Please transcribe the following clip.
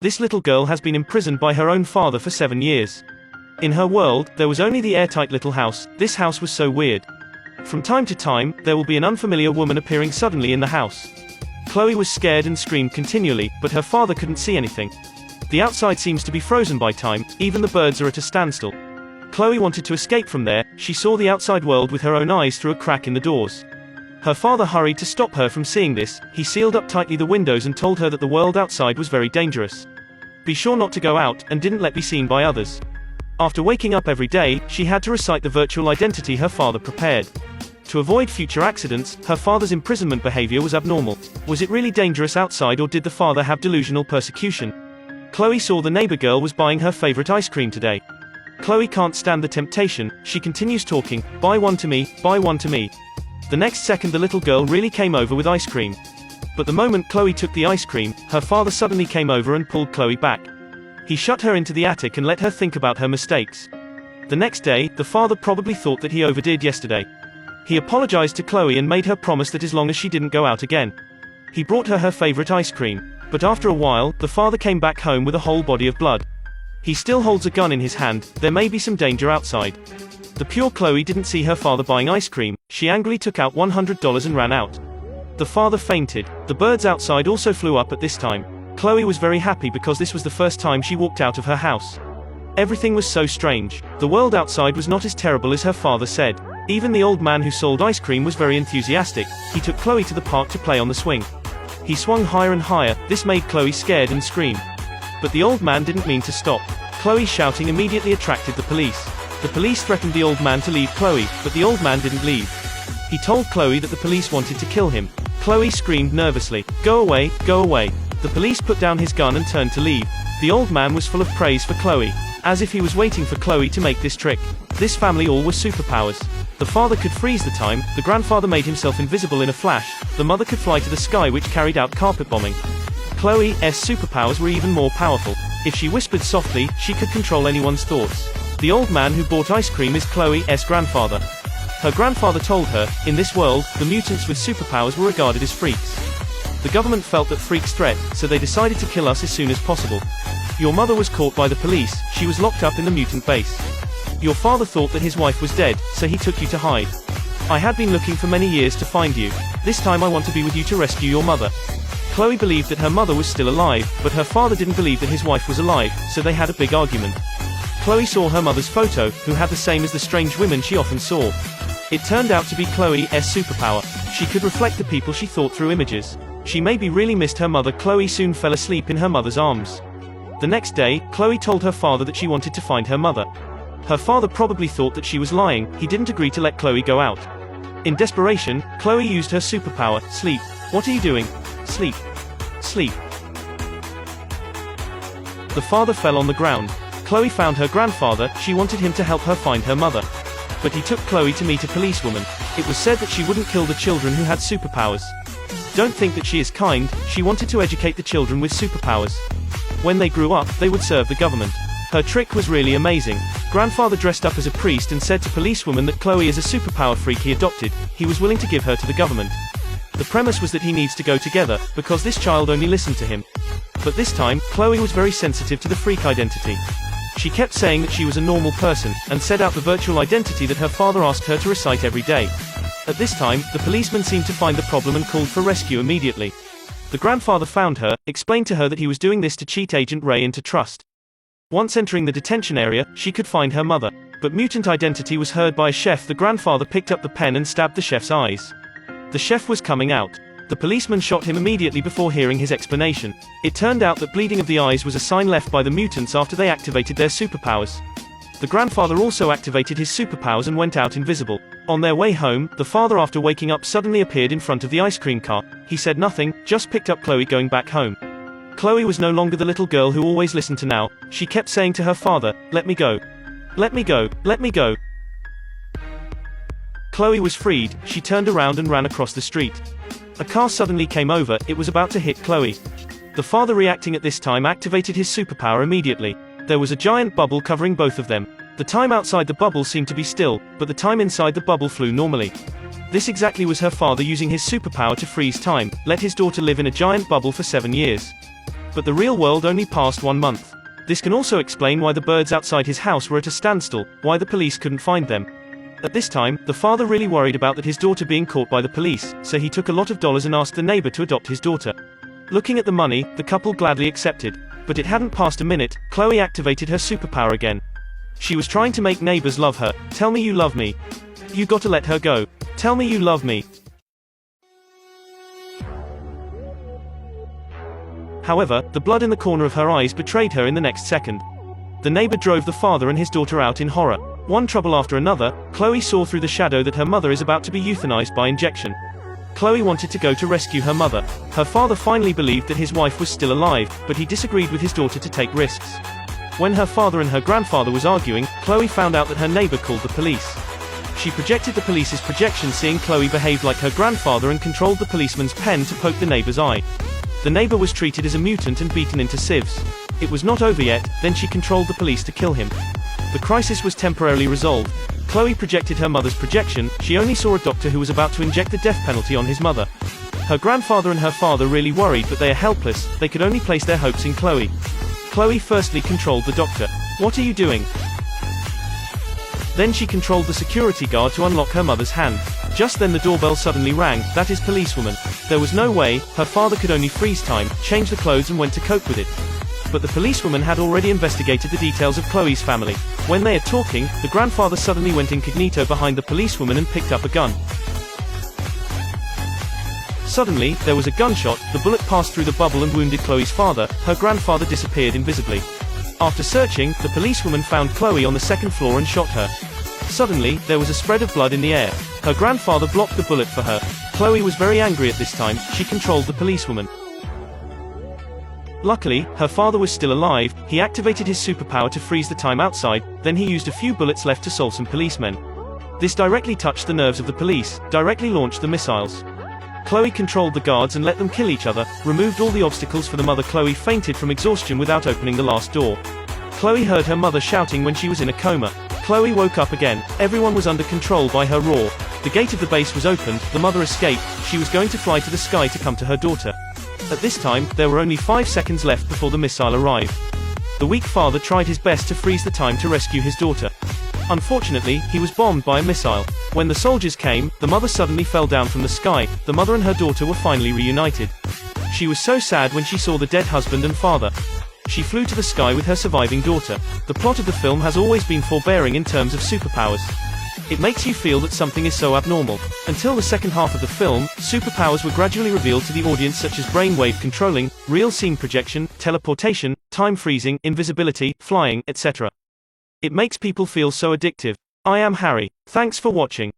This little girl has been imprisoned by her own father for 7 years. In her world, there was only the airtight little house. This house was so weird. From time to time, there will be an unfamiliar woman appearing suddenly in the house. Chloe was scared and screamed continually, but her father couldn't see anything. The outside seems to be frozen by time, even the birds are at a standstill. Chloe wanted to escape from there. She saw the outside world with her own eyes through a crack in the doors. Her father hurried to stop her from seeing this. He sealed up tightly the windows and told her that the world outside was very dangerous. Be sure not to go out, and didn't let be seen by others. After waking up every day, she had to recite the virtual identity her father prepared. To avoid future accidents, her father's imprisonment behavior was abnormal. Was it really dangerous outside, or did the father have delusional persecution? Chloe saw the neighbor girl was buying her favorite ice cream today. Chloe can't stand the temptation. She continues talking, "Buy one to me, buy one to me." The next second the little girl really came over with ice cream. But the moment Chloe took the ice cream, her father suddenly came over and pulled Chloe back. He shut her into the attic and let her think about her mistakes. The next day, the father probably thought that he overdid yesterday. He apologized to Chloe and made her promise that as long as she didn't go out again. He brought her favorite ice cream. But after a while, the father came back home with a whole body of blood. He still holds a gun in his hand. There may be some danger outside. The pure Chloe didn't see her father buying ice cream. She angrily took out $100 and ran out. The father fainted. The birds outside also flew up at this time. Chloe was very happy because this was the first time she walked out of her house. Everything was so strange. The world outside was not as terrible as her father said. Even the old man who sold ice cream was very enthusiastic. He took Chloe to the park to play on the swing. He swung higher and higher. This made Chloe scared and scream. But the old man didn't mean to stop. Chloe's shouting immediately attracted the police. The police threatened the old man to leave Chloe, but the old man didn't leave. He told Chloe that the police wanted to kill him. Chloe screamed nervously, "Go away, go away." The police put down his gun and turned to leave. The old man was full of praise for Chloe, as if he was waiting for Chloe to make this trick. This family all was superpowers. The father could freeze the time, the grandfather made himself invisible in a flash, the mother could fly to the sky, which carried out carpet bombing. Chloe's superpowers were even more powerful. If she whispered softly, she could control anyone's thoughts. The old man who bought ice cream is Chloe's grandfather. Her grandfather told her, in this world, the mutants with superpowers were regarded as freaks. The government felt that freaks threat, so they decided to kill us as soon as possible. Your mother was caught by the police. She was locked up in the mutant base. Your father thought that his wife was dead, so he took you to hide. I had been looking for many years to find you. This time I want to be with you to rescue your mother. Chloe believed that her mother was still alive, but her father didn't believe that his wife was alive, so they had a big argument. Chloe saw her mother's photo, who had the same as the strange women she often saw. It turned out to be Chloe's superpower. She could reflect the people she thought through images. She maybe really missed her mother. Chloe soon fell asleep in her mother's arms. The next day, Chloe told her father that she wanted to find her mother. Her father probably thought that she was lying. He didn't agree to let Chloe go out. In desperation, Chloe used her superpower, sleep. What are you doing? Sleep. Sleep. The father fell on the ground. Chloe found her grandfather. She wanted him to help her find her mother. But he took Chloe to meet a policewoman. It was said that she wouldn't kill the children who had superpowers. Don't think that she is kind. She wanted to educate the children with superpowers. When they grew up, they would serve the government. Her trick was really amazing. Grandfather dressed up as a priest and said to policewoman that Chloe is a superpower freak he adopted. He was willing to give her to the government. The premise was that he needs to go together, because this child only listened to him. But this time, Chloe was very sensitive to the freak identity. She kept saying that she was a normal person, and said out the virtual identity that her father asked her to recite every day. At this time, the policeman seemed to find the problem and called for rescue immediately. The grandfather found her, explained to her that he was doing this to cheat Agent Ray into trust. Once entering the detention area, she could find her mother. But mutant identity was heard by a chef. The grandfather picked up the pen and stabbed the chef's eyes. The chef was coming out. The policeman shot him immediately before hearing his explanation. It turned out that bleeding of the eyes was a sign left by the mutants after they activated their superpowers. The grandfather also activated his superpowers and went out invisible. On their way home, the father, after waking up, suddenly appeared in front of the ice cream cart. He said nothing, just picked up Chloe going back home. Chloe was no longer the little girl who always listened to now. She kept saying to her father, "Let me go. Let me go, let me go." Chloe was freed. She turned around and ran across the street. A car suddenly came over. It was about to hit Chloe. The father, reacting at this time, activated his superpower immediately. There was a giant bubble covering both of them. The time outside the bubble seemed to be still, but the time inside the bubble flew normally. This exactly was her father using his superpower to freeze time, let his daughter live in a giant bubble for 7 years. But the real world only passed 1 month. This can also explain why the birds outside his house were at a standstill, why the police couldn't find them. At this time, the father really worried about that his daughter being caught by the police, so he took a lot of dollars and asked the neighbor to adopt his daughter. Looking at the money, the couple gladly accepted. But it hadn't passed a minute, Chloe activated her superpower again. She was trying to make neighbors love her. Tell me you love me. You gotta let her go. Tell me you love me. However, the blood in the corner of her eyes betrayed her in the next second. The neighbor drove the father and his daughter out in horror. One trouble after another, Chloe saw through the shadow that her mother is about to be euthanized by injection. Chloe wanted to go to rescue her mother. Her father finally believed that his wife was still alive, but he disagreed with his daughter to take risks. When her father and her grandfather was arguing, Chloe found out that her neighbor called the police. She projected the police's projection, seeing Chloe behaved like her grandfather, and controlled the policeman's pen to poke the neighbor's eye. The neighbor was treated as a mutant and beaten into sieves. It was not over yet, then she controlled the police to kill him. The crisis was temporarily resolved. Chloe projected her mother's projection. She only saw a doctor who was about to inject the death penalty on his mother. Her grandfather and her father really worried, but they are helpless. They could only place their hopes in Chloe. Chloe firstly controlled the doctor. What are you doing? Then she controlled the security guard to unlock her mother's hand. Just then the doorbell suddenly rang. That is policewoman. There was no way. Her father could only freeze time, change the clothes and went to cope with it. But the policewoman had already investigated the details of Chloe's family. When they are talking, the grandfather suddenly went incognito behind the policewoman and picked up a gun. Suddenly, there was a gunshot. The bullet passed through the bubble and wounded Chloe's father. Her grandfather disappeared invisibly. After searching, the policewoman found Chloe on the second floor and shot her. Suddenly, there was a spread of blood in the air. Her grandfather blocked the bullet for her. Chloe was very angry at this time. She controlled the policewoman. Luckily, her father was still alive. He activated his superpower to freeze the time outside, then he used a few bullets left to solve some policemen. This directly touched the nerves of the police, directly launched the missiles. Chloe controlled the guards and let them kill each other, removed all the obstacles for the mother. Chloe fainted from exhaustion without opening the last door. Chloe heard her mother shouting when she was in a coma. Chloe woke up again. Everyone was under control by her roar. The gate of the base was opened, the mother escaped. She was going to fly to the sky to come to her daughter. At this time, there were only 5 seconds left before the missile arrived. The weak father tried his best to freeze the time to rescue his daughter. Unfortunately, he was bombed by a missile. When the soldiers came, the mother suddenly fell down from the sky. The mother and her daughter were finally reunited. She was so sad when she saw the dead husband and father. She flew to the sky with her surviving daughter. The plot of the film has always been forbearing in terms of superpowers. It makes you feel that something is so abnormal. Until the second half of the film, superpowers were gradually revealed to the audience, such as brainwave controlling, real scene projection, teleportation, time freezing, invisibility, flying, etc. It makes people feel so addictive. I am Harry. Thanks for watching.